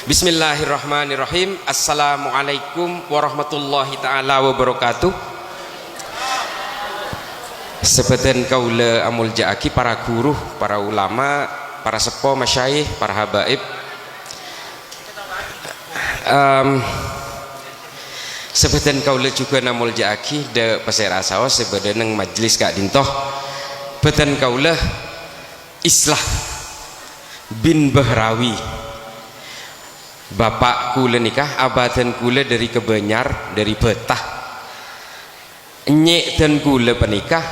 Bismillahirrahmanirrahim. Assalamualaikum warahmatullahi ta'ala wabarakatuh. Sebadan kaula amul ja'aki, para guru, para ulama, para sepo, masyayikh, para habaib, sebadan kaula juga namul ja'aki de pasir asawa sebadan nang majlis kak dintoh badan kaula Islah bin Bahrawi. Bapak kula nikah, abadan kula dari Kebenyar, dari Betah. Nyek dan kula penikah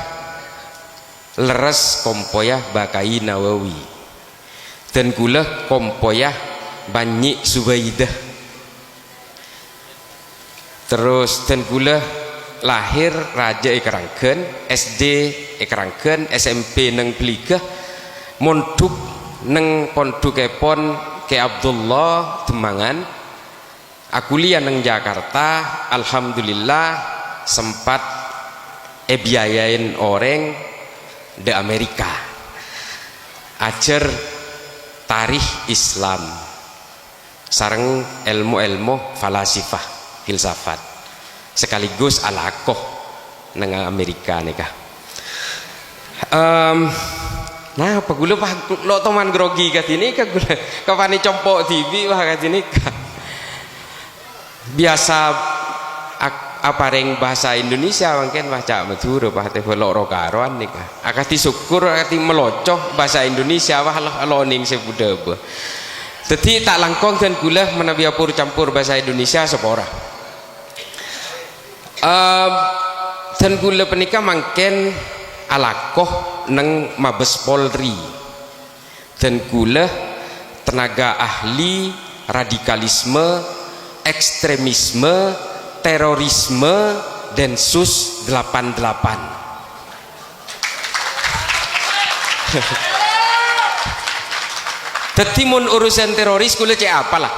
leres kompoyah Bakai Nawawi, dan kula kompoyah Banyik Subaidah. Terus dan kula lahir Raja Ekrangken, SD Ekrangken, SMP neng Peligah, monduk neng pondukepon ke Abdullah Demangan. Aku kuliah neng Jakarta, alhamdulillah sempat biayain orang di Amerika ajar tarikh Islam sareng ilmu-ilmu falasifah filsafat sekaligus alakoh neng Amerika nikah. Nah, apa gula pak lo teman grogi kat ini kak gula kapan compok TV wah kat ini biasa apa reng bahasa Indonesia mungkin baca Madura pak teh lo rokaroan nih kak akati syukur akati melocoh bahasa Indonesia wah lo ning sebuda be jadi tak langkong dan gula menabiapur campur bahasa Indonesia sepora dan gula penikah mungkin alakoh neng Mabes Polri, dan gula tenaga ahli radikalisme, ekstremisme, terorisme, Densus 88. Tetimun urusan teroris gula cek apalah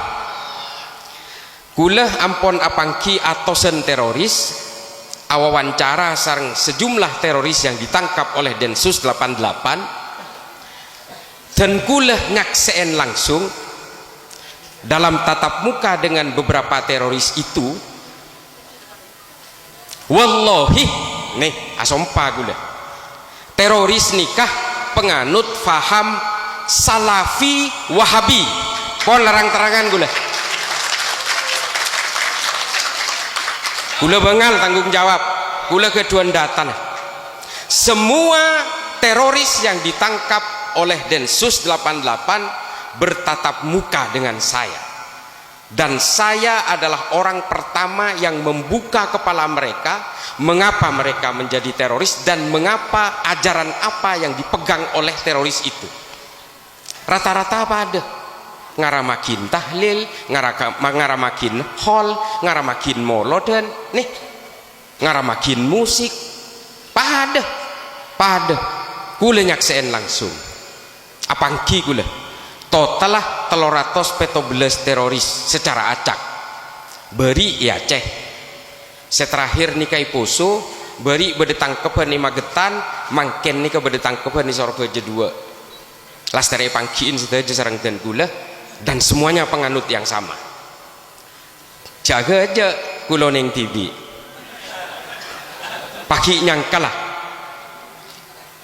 gula ampon apangki atosen teroris awawancara sareng sejumlah teroris yang ditangkap oleh Densus 88, dan kula nyakseen langsung dalam tatap muka dengan beberapa teroris itu. Wallahi nih asompa gula teroris nikah penganut faham salafi wahabi pon larang terangan gula bengal tanggung jawab gula keduan datan semua teroris yang ditangkap oleh Densus 88 bertatap muka dengan saya, dan saya adalah orang pertama yang membuka kepala mereka mengapa mereka menjadi teroris dan mengapa ajaran apa yang dipegang oleh teroris itu. Rata-rata apa ada ngaramakin tahlil, ngaramakin hol, ngaramakin molodan, nih ngaramakin musik, pada kula nyakseen langsung. Apangki kula total lah 317 teroris secara acak. Beri ya ceh. Seterakhir nikai poso, beri bedetangkepan di Magetan, mangken nika bedetangkepan di Sorbeja 2. Lastare pangkiin saja sareng dan gula. Dan semuanya penganut yang sama. Jaga aja kuloning TV pagi nyangkalah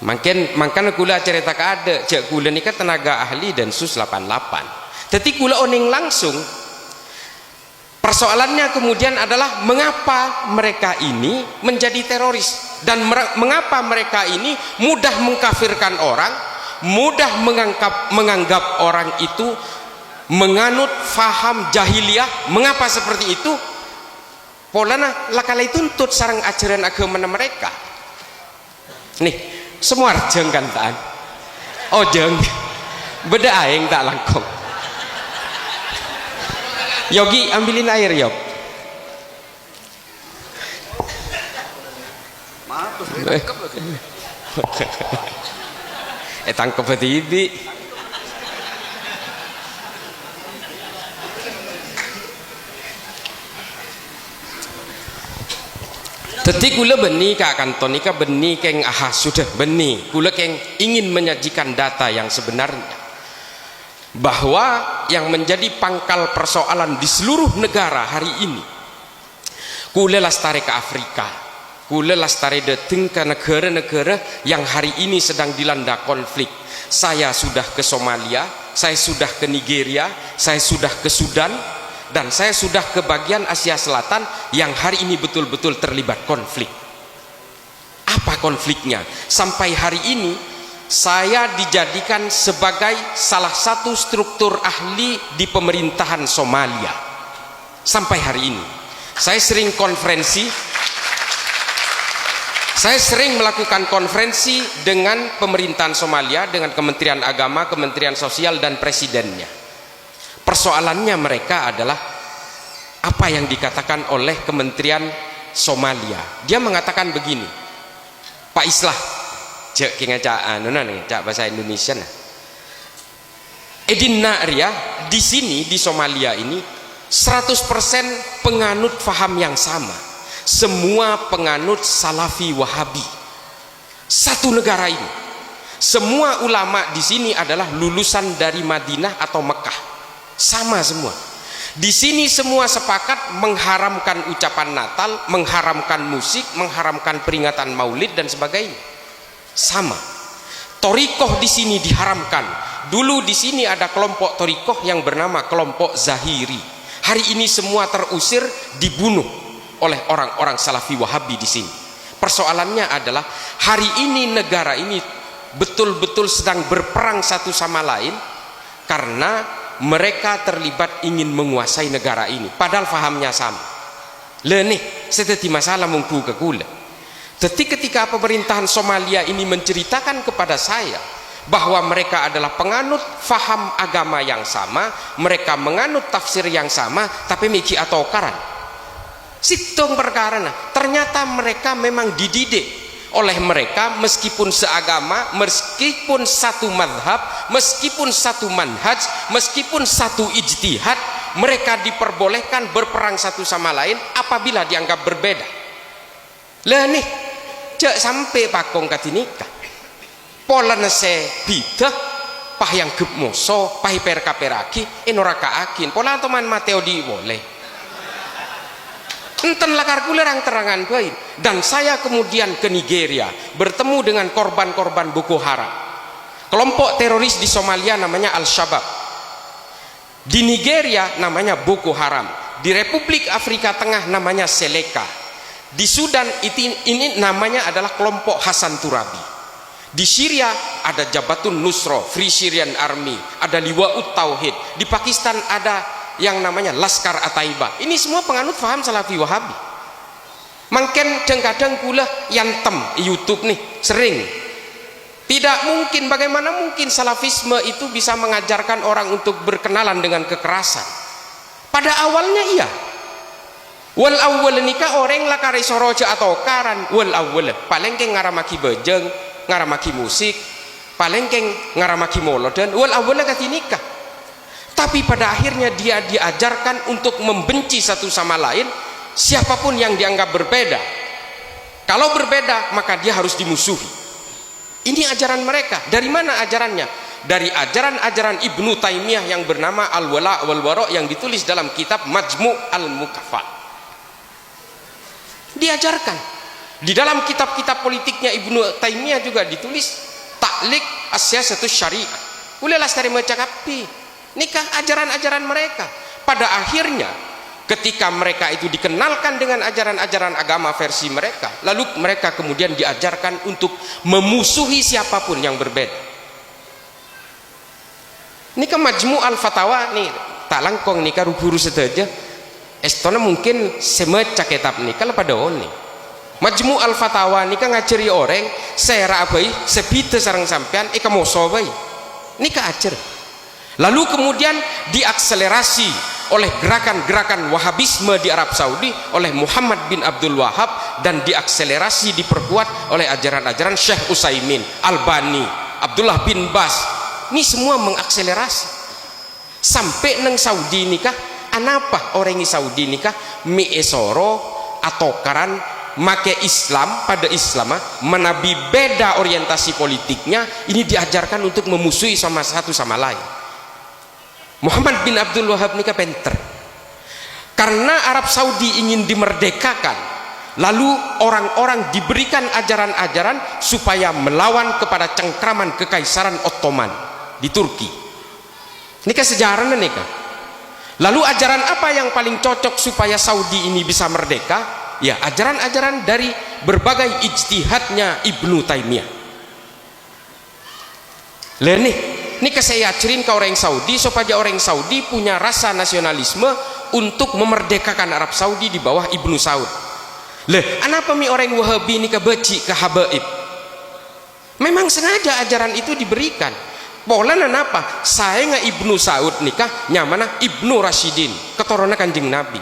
makan gula cerita ada jak gula nikah tenaga ahli Densus 88. Jadi gula oning langsung persoalannya kemudian adalah mengapa mereka ini menjadi teroris dan mengapa mereka ini mudah mengkafirkan orang, mudah menganggap orang itu menganut faham jahiliyah. Mengapa seperti itu? Polana lakalai tuntut sarang ajaran agama mereka. Nih, semua jeng kan taan. Oh jeng, beda aing tak langkong. Yogi ambilin air Yop. Tangkep hati. Teti kula beni kak kanton nika beni keng sudah beni kula keng ingin menyajikan data yang sebenarnya bahwa yang menjadi pangkal persoalan di seluruh negara hari ini. Kule lastare ke Afrika, kule lastare datang ke negara-negara yang hari ini sedang dilanda konflik. Saya sudah ke Somalia, saya sudah ke Nigeria, saya sudah ke Sudan, dan saya sudah ke bagian Asia Selatan yang hari ini betul-betul terlibat konflik. Apa konfliknya? Sampai hari ini saya dijadikan sebagai salah satu struktur ahli di pemerintahan Somalia. Sampai hari ini saya sering melakukan konferensi dengan pemerintahan Somalia, dengan Kementerian Agama, Kementerian Sosial, dan presidennya. Persoalannya mereka adalah apa yang dikatakan oleh Kementerian Somalia. Dia mengatakan begini, Pak Islah, cak bahasa Indonesia nah. Edin Na'ria di sini di Somalia ini 100% penganut faham yang sama. Semua penganut Salafi Wahabi. Satu negara ini. Semua ulama di sini adalah lulusan dari Madinah atau Mekah. Sama semua. Di sini semua sepakat mengharamkan ucapan Natal, mengharamkan musik, mengharamkan peringatan Maulid dan sebagainya. Sama. Torikoh di sini diharamkan. Dulu di sini ada kelompok torikoh yang bernama kelompok Zahiri. Hari ini semua terusir, dibunuh oleh orang-orang Salafi Wahabi di sini. Persoalannya adalah hari ini negara ini betul-betul sedang berperang satu sama lain karena mereka terlibat ingin menguasai negara ini. Padahal fahamnya sama. Nih, seperti masalah mungku ke kula. Jadi ketika pemerintahan Somalia ini menceritakan kepada saya bahwa mereka adalah penganut faham agama yang sama, mereka menganut tafsir yang sama, tapi miki atau karan situng perkara nah. Ternyata mereka memang dididik oleh mereka, meskipun seagama, meskipun satu madhab, meskipun satu manhaj, meskipun satu ijtihad, mereka diperbolehkan berperang satu sama lain apabila dianggap berbeda. Lah nih cek sampai pakong katinika pola nase bidah pah yang gebmoso pah perkaperaki enoraka akin pola teman Mateo di boleh enten lakar kulerang terangan baik. Dan saya kemudian ke Nigeria bertemu dengan korban-korban Boko Haram, kelompok teroris di Somalia namanya Al-Shabaab, di Nigeria namanya Boko Haram, di Republik Afrika Tengah namanya Seleka, di Sudan ini namanya adalah kelompok Hasan Turabi. Di Syria ada Jabhatun Nusra, Free Syrian Army, ada Liwa'ut Tauhid. Di Pakistan ada yang namanya Laskar At-Taibah. Ini semua penganut faham Salafi Wahabi. Mungkin kadang kula yantem YouTube nih sering. Tidak mungkin, bagaimana mungkin salafisme itu bisa mengajarkan orang untuk berkenalan dengan kekerasan? Pada awalnya iya. Wal awwal nikah orang lakari soroja atau karan. Wal awwal paling ke ngaramaki bejeng, ngaramaki musik, paling keng ngaramaki molodan, wal awalnya kati nikah. Tapi pada akhirnya dia diajarkan untuk membenci satu sama lain, siapapun yang dianggap berbeda. Kalau berbeda maka dia harus dimusuhi. Ini ajaran mereka. Dari mana ajarannya? Dari ajaran-ajaran Ibnu Taimiyah yang bernama Al-Wala wal Wara yang ditulis dalam kitab Majmu' Al-Mukaffa. Diajarkan. Di dalam kitab-kitab politiknya Ibnu Taimiyah juga ditulis Ta'liq As-Siyasatus Syariah. Ulailah dari mencakapi nikah ajaran-ajaran mereka. Pada akhirnya ketika mereka itu dikenalkan dengan ajaran-ajaran agama versi mereka, lalu mereka kemudian diajarkan untuk memusuhi siapapun yang berbeda. Nikah Majmu' Al-Fatawa nih tak langkong nikah ruburu saja. Estona mungkin semacam kitab nikah pada oni. Majmu' Al-Fatawa nikah ngajari orang saya abai sebita sarang sampean moso bai nikah ajar. Lalu kemudian diakselerasi oleh gerakan-gerakan Wahabisme di Arab Saudi oleh Muhammad bin Abdul Wahab, dan diakselerasi diperkuat oleh ajaran-ajaran Syekh Utsaimin, Albani, Abdullah bin Bas. Ini semua mengakselerasi sampai neng Saudi nikah. Anapa orang di Saudi nikah mi esoro atau karan make Islam pada Islam menabi beda orientasi politiknya, ini diajarkan untuk memusuhi sama satu sama lain. Muhammad bin Abdul Wahab nikah penter. Karena Arab Saudi ingin dimerdekakan, lalu orang-orang diberikan ajaran-ajaran supaya melawan kepada cengkraman kekaisaran Ottoman di Turki. Nikah sejarahnya nikah. Lalu ajaran apa yang paling cocok supaya Saudi ini bisa merdeka? Ya, ajaran-ajaran dari berbagai ijtihadnya Ibnu Taimiyah. Lah nih saya ajarin ke orang Saudi supaya orang Saudi punya rasa nasionalisme untuk memerdekakan Arab Saudi di bawah Ibnu Saud. Lah, kenapa mi orang Wahabi ini kebenci ke Habaib? Memang sengaja ajaran itu diberikan. Pola apa? Saya nggak Ibnu Saud nikah nyamana Ibnu Rashidin, keturunan Kanjeng Nabi.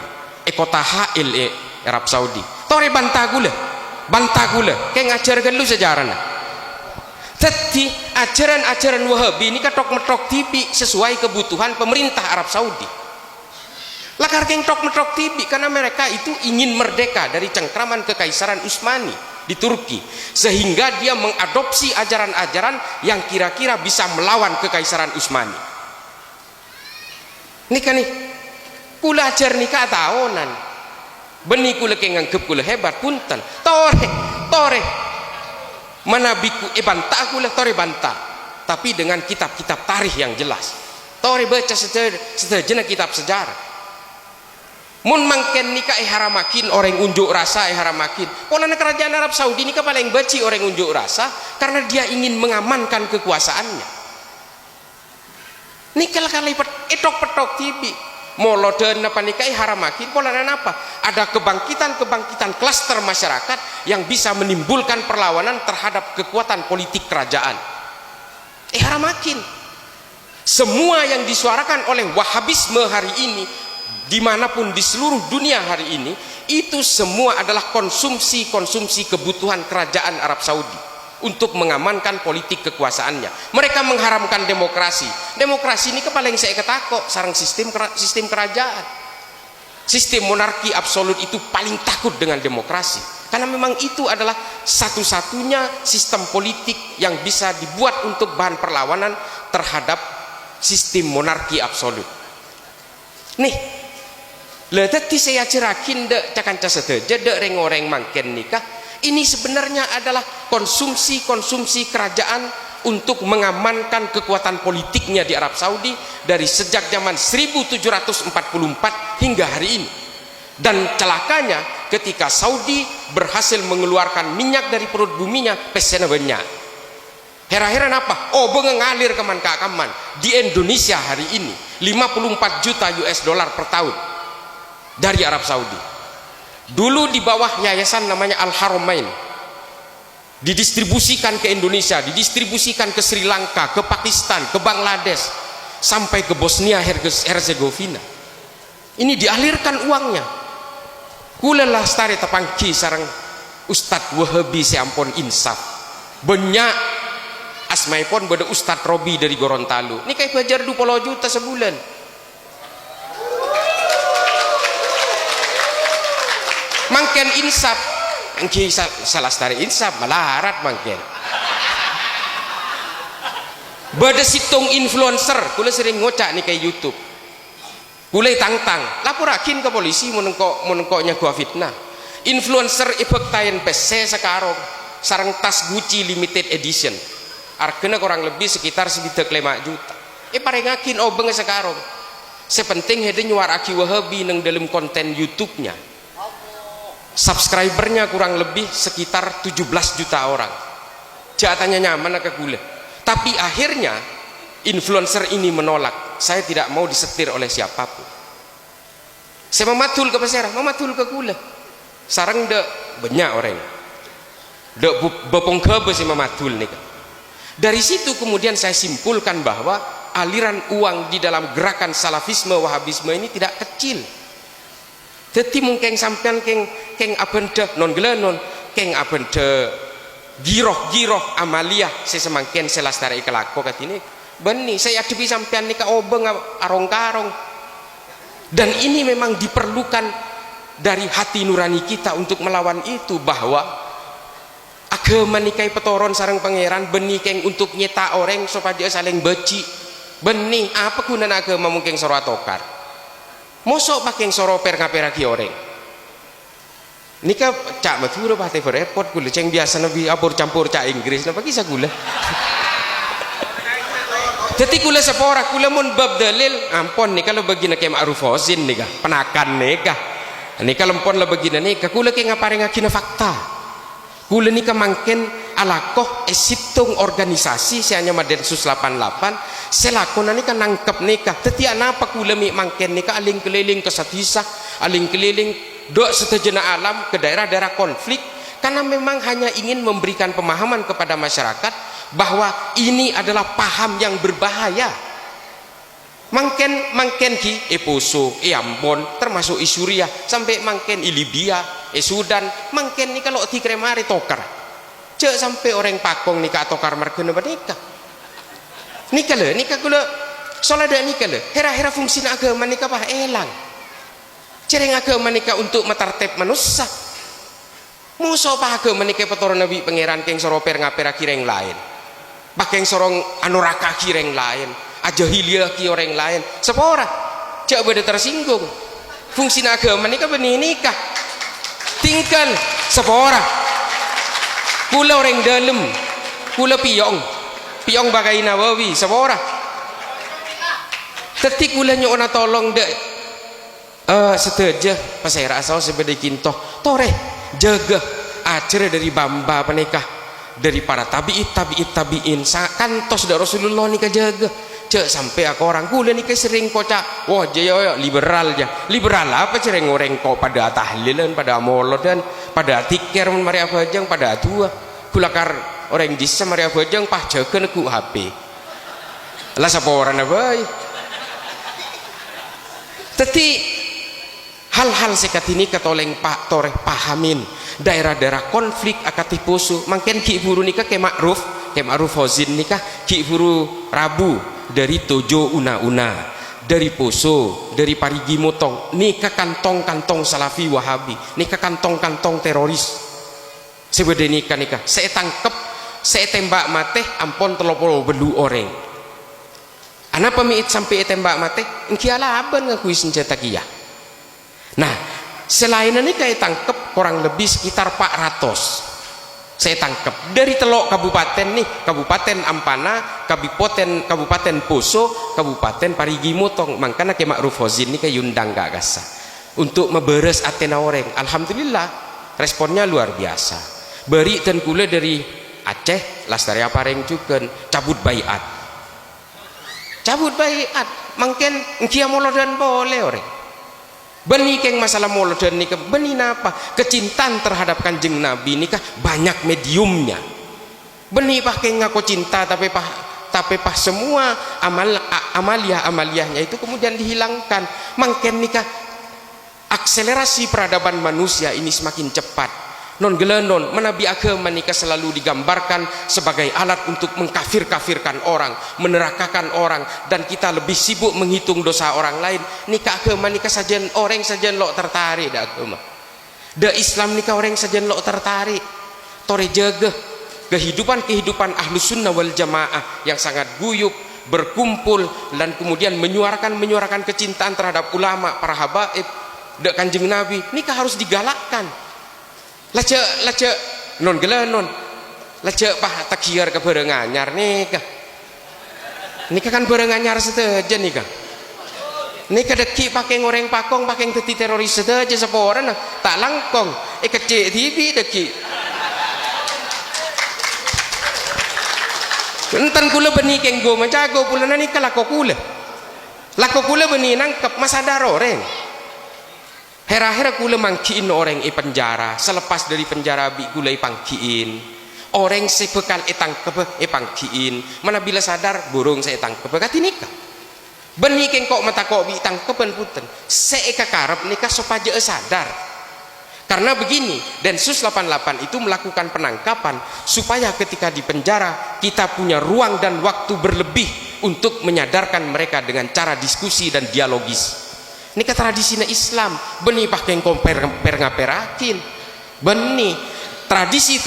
Kota Hail Arab Saudi. Tore bantah gula, kayak ngajarkan lu sejarahnya. Jadi ajaran-ajaran Wahabi ini katok metok tipi sesuai kebutuhan pemerintah Arab Saudi. Lakar keng tok metok tipi karena mereka itu ingin merdeka dari cengkraman kekaisaran Utsmani di Turki, sehingga dia mengadopsi ajaran-ajaran yang kira-kira bisa melawan kekaisaran Utsmani. Nikah nih, kula ajar nikah tahunan. Benih kula kenganggep kula hebat punten. Tore. Mana biku bantah kula tore bantah. Tapi dengan kitab-kitab tarikh yang jelas. Tore baca sejenak kitab sejarah. Mun mangken nikah haramakin orang unjuk rasa haramakin. Polana kerajaan Arab Saudi nikah paling benci orang unjuk rasa karena dia ingin mengamankan kekuasaannya. Nikah kali etok petok tibi. Moloden apa nikah haramakin polana apa? Ada kebangkitan klaster masyarakat yang bisa menimbulkan perlawanan terhadap kekuatan politik kerajaan. Haramakin. Semua yang disuarakan oleh Wahabisme hari ini dimanapun di seluruh dunia hari ini, itu semua adalah konsumsi kebutuhan kerajaan Arab Saudi untuk mengamankan politik kekuasaannya. Mereka mengharamkan demokrasi ini paling saya ketakok sarang sistem kerajaan. Sistem monarki absolut itu paling takut dengan demokrasi karena memang itu adalah satu-satunya sistem politik yang bisa dibuat untuk bahan perlawanan terhadap sistem monarki absolut. Nih tadi saya cerakin dek cakanca seteja dek reng-oreng mangken nikah ini sebenarnya adalah konsumsi kerajaan untuk mengamankan kekuatan politiknya di Arab Saudi dari sejak zaman 1744 hingga hari ini. Dan celakanya ketika Saudi berhasil mengeluarkan minyak dari perut buminya pesena banyak. Heran-heran apa? Ngalir kaman di Indonesia hari ini 54 juta US dollar per tahun dari Arab Saudi. Dulu di bawah yayasan namanya Al-Haramain didistribusikan ke Indonesia, didistribusikan ke Sri Lanka, ke Pakistan, ke Bangladesh, sampai ke Bosnia Herzegovina. Ini dialirkan uangnya. Kula lastari tapangki sarang Ustadz Wahabi seampun insaf. Banyak asmaipun beda Ustadz Robi dari Gorontalo. Ini kayak bajar 20 juta sebulan. Mangken insaf engki salastari insaf malarat mangken bada situng influencer kula sering ngocak nih kayak YouTube kula tangtang laporakin ke polisi menengkoknya gua fitnah influencer ipektain PC sekarang sarang tas Gucci limited edition harganya kurang lebih sekitar 5 juta parengakin obeng sekarang sepenting hede nyuaraki Wahabi neng dalam konten YouTube-nya subscribernya kurang lebih sekitar 17 juta orang. Jatannya nyaman ke gula. Tapi akhirnya influencer ini menolak. Saya tidak mau disetir oleh siapapun. Saya mematul ke pesera, mematul ke gula. Sarang dek banyak orang. Dek bopong kebe si mematul nih. Dari situ kemudian saya simpulkan bahwa aliran uang di dalam gerakan salafisme wahabisme ini tidak kecil. Jadi mungkin sampean keng abende non gelenon keng abende giroh amalia saya semangkin selastari kelako katini beni saya adepi sampean nika obeng arong-karong dan ini memang diperlukan dari hati nurani kita untuk melawan itu bahwa agama nikai petoron sarang pangeran beni keng untuk nyeta orang supaya dia saling beci benih apa guna agama mungkin soro atokar mosok pakai soro per ngaperaki orang nika cak matura pate repot gula ceng biasa nabi abur campur cak Inggris napa kisah gula jadi gula sepora gula mun bab dalil ampun nih kalau begini kayak ma'ruf hozin nih kah penakan nih kah nih kalau ampun lah begini nih kah gula kayak ngapare ngakina fakta gula nih kah mangken alakoh esitung organisasi si hanya Densus 88 selakona nih kan nangkep nikah tetiak napa kula mi mangken nikah aling keliling ke Satisa aling keliling dok setejena alam ke daerah-daerah konflik karena memang hanya ingin memberikan pemahaman kepada masyarakat bahwa ini adalah paham yang berbahaya mangken ki Poso Ambon termasuk Suriah sampai mangken Libya Sudan mangken nih kalau tikremari tokar cek sampai orang pakong nikah atau karmar kena bernikah nikah le nikah gula soalnya ada nikah le hera fungsi agama nikah bah elang cereng agama nikah untuk metartep manusia musuh apa agama nikah petor nabi pangeran keng soroper ngapera kireng lain bakeng sorong anuraka kireng lain ajahilia ki orang lain sepora cek beda tersinggung fungsi agama nikah benih nikah tinggal sepora kula orang dalam kula piyong bagai Nawawi sepora tetik kula nyona tolong dek seteja pasera asal sebeda kintoh tore jaga acara dari bamba penikah dari para tabiin kantos dari Rasulullah nikah jaga cek sampai aku orang kula nikah sering kocak wah jaya liberal apa cereng orang kok pada tahlilan pada molodan pada tikir mari apa ajang pada tua kulakar orang disa mari apa ajang pah jaga neku HP lah sapa orang abai teti hal-hal sekat ini katoleng pak toreh pahamin daerah-daerah konflik akati poso mangken ki buru nikah ke ma'ruf hozin nikah ki buru Rabu dari Tojo una dari Poso dari Parigi Motong nikah kantong salafi wahabi nikah kantong teroris sebeda nikah saya tangkep saya tembak mate ampon telopolo belu orang anak pemiit sampai tembak mate engkiala aban ngakui senjata kia nah selain ini saya tangkep kurang lebih sekitar 400 saya tangkap dari telok kabupaten nih kabupaten Ampana kabupaten Poso kabupaten Parigi Motong makanya ke ma'ruf hozin nih ke yundang gagasa untuk memberes atena orang alhamdulillah responnya luar biasa beri dan kula dari Aceh Lastari Apareng juga cabut bayat mungkin engkia molodan boleh orang benih keng masalah molodan nikah benih napa kecintaan terhadap kanjeng Nabi nikah banyak mediumnya benih pah keng ngaku cinta tapi pah semua amaliyahnya itu kemudian dihilangkan mangken nikah akselerasi peradaban manusia ini semakin cepat non gelenon menabi agama nikah selalu digambarkan sebagai alat untuk mengkafirkan orang menerakakan orang dan kita lebih sibuk menghitung dosa orang lain nikah agama nikah sajen orang sajen lo tertarik dah agama dah Islam nikah orang sajen lo tertarik tore jaga kehidupan ahlus sunnah wal jamaah yang sangat guyup berkumpul dan kemudian menyuarakan kecintaan terhadap ulama para habaib dak kanjeng Nabi nikah harus digalakkan lace non gelenon lace pah takiar ke berenganyar nikah kan berenganyar seteja nikah deki pakai ngoreng pakong pakai teti teroris seteja seporan tak langkong kecil TV deki entan kula benih keng go menjago pula nikah lako kula benih nangkep masa daroreng hera kula mangkiin orang penjara selepas dari penjara bi kula pangkiin orang sebekal tangkep pangkiin mana bila sadar burung saya tangkep kati nikah benih keng kok mata kok bi tangkepan puten seeka karep nikah sopaja sadar karena begini Densus 88 itu melakukan penangkapan supaya ketika di penjara kita punya ruang dan waktu berlebih untuk menyadarkan mereka dengan cara diskusi dan dialogis ini ke tradisinya Islam benih pakai komper ngaperakin benih tradisi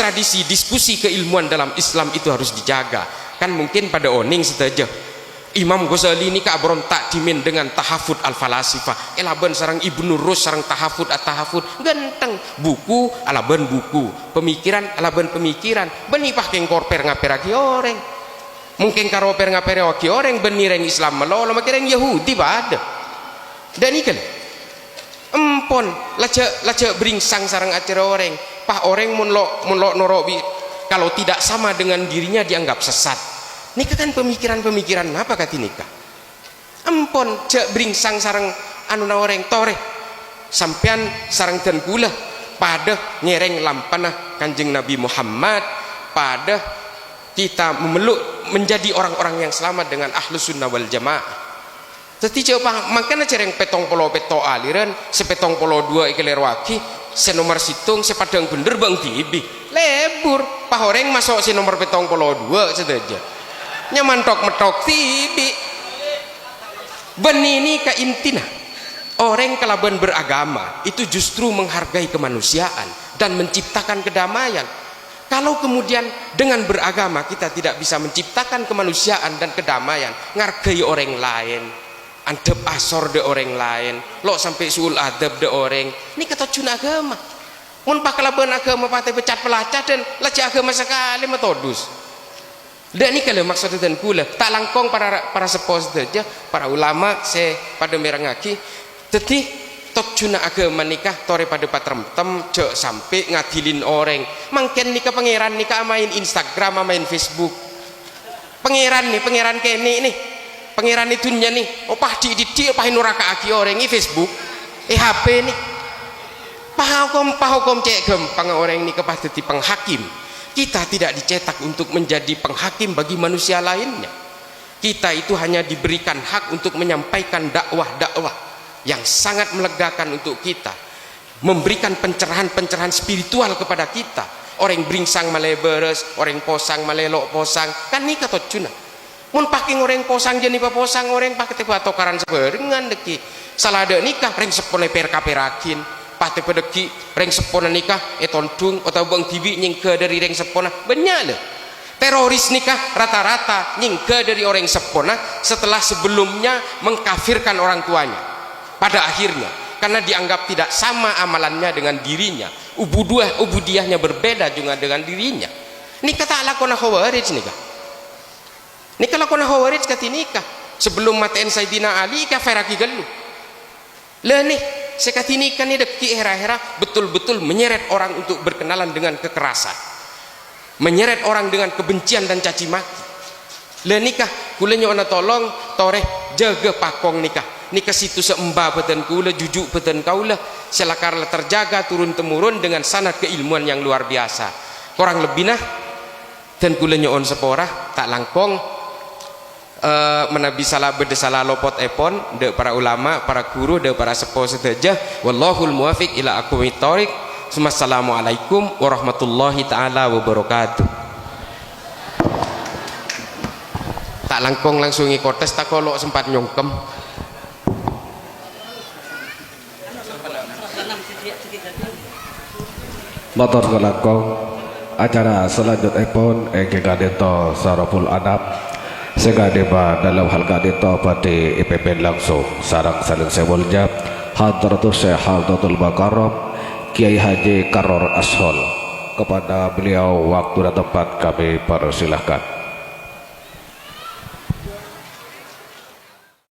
diskusi keilmuan dalam Islam itu harus dijaga kan mungkin pada oning saja Imam Ghazali ini berontak dimin dengan tahafud al-falasifah. Elaban sarang Ibnu Rus sarang tahafud at-tahafud ganteng buku alaban buku, pemikiran alaban pemikiran. Beni pakai korper ngaperagi orang. Mungkin karoper ngaperagi orang benireng Islam melolo makireng Yahudi pada. Dan ikan empon laca beringsang sarang acara orang. Pah orang munlok norobi kalau tidak sama dengan dirinya dianggap sesat. Nikah kan pemikiran-pemikiran apa kata nikah? Empon cek beringsang sarang anu na orang tore sampean sarang dan gula pada nyereng lampana Kanjeng Nabi Muhammad, pada kita memeluk menjadi orang-orang yang selamat dengan ahlus sunnah wal jamaah. Tetapi coba makanya cereng petong polo peto aliran sepetong polo dua ikeler waki senomor situng sepadang bener bang tibi lebur pahoreng masuk si nomor petong polo dua saja nyamantok metok tibi benini ka intina orang kalaban beragama itu justru menghargai kemanusiaan dan menciptakan kedamaian. Kalau kemudian dengan beragama kita tidak bisa menciptakan kemanusiaan dan kedamaian, ngargai orang lain, andep asor de orang lain, lo sampai suul adab de orang, ini kata cuna agama. Mun pakalaban agama pakai pecat pelacak dan lecah agama sekali metodus. Dan ini kalau maksudnya dan kula tak langkong para sepos saja para ulama se pada merangaki teti tot cuna agama nikah tore pada patrem-tem cek sampai ngadilin orang mangken nikah pangeran nikah main Instagram main Facebook pangeran pangeran kene nih pangeran itu nih opah di pahin neraka aki orang ini Facebook HP nih pahukom cek gampang orang ini kepas dadi penghakim. Kita tidak dicetak untuk menjadi penghakim bagi manusia lainnya. Kita itu hanya diberikan hak untuk menyampaikan dakwah-dakwah yang sangat melegakan untuk kita, memberikan pencerahan-pencerahan spiritual kepada kita. Orang beringsang maleberes, orang posang malelok posang, kan ini kata cuna. Mun pakai orang posang jadi posang orang pakai teba tokaran seberingan deki. Salah ada nikah reng sepone perkaperakin. Pate pedeki reng sepona nikah etondung atau bang tibi nyingke dari reng sepona benyala teroris nikah rata-rata nyingke dari orang sepona setelah sebelumnya mengkafirkan orang tuanya pada akhirnya karena dianggap tidak sama amalannya dengan dirinya, ubudiyahnya berbeda juga dengan dirinya. Nikah tak lakona khawarij nikah lakona khawarij kati nikah sebelum matain Sayyidina Ali kafiraki gelu lah nih sekati nikah nih deki hera-hera betul-betul menyeret orang untuk berkenalan dengan kekerasan, menyeret orang dengan kebencian dan caci maki. Lah nikah kulenya ona tolong toreh jaga pakong nikah situ seemba beten kula jujuk beten kaula selakarlah terjaga turun temurun dengan sanad keilmuan yang luar biasa. Kurang lebih nah dan kulenya on seporah tak langkong menabi salah berdesalah lopot epon de para ulama para guru de para sepuh sedaja wallahul muwafiq ila aqwamit thoriq. Assalamualaikum warahmatullahi taala wabarakatuh. Tak langkong langsung ngikotes tak kolok sempat nyongkem. Motor kelangkong acara selanjutnya pun Kadento Saraful Anam Segadeba dalam hal kadento pada IPP langsung sarang salin sewolnya Hadratus Syekh Hadratul Bakarom Kiai Haji Karor Ashol. Kepada beliau waktu dan tempat kami persilahkan.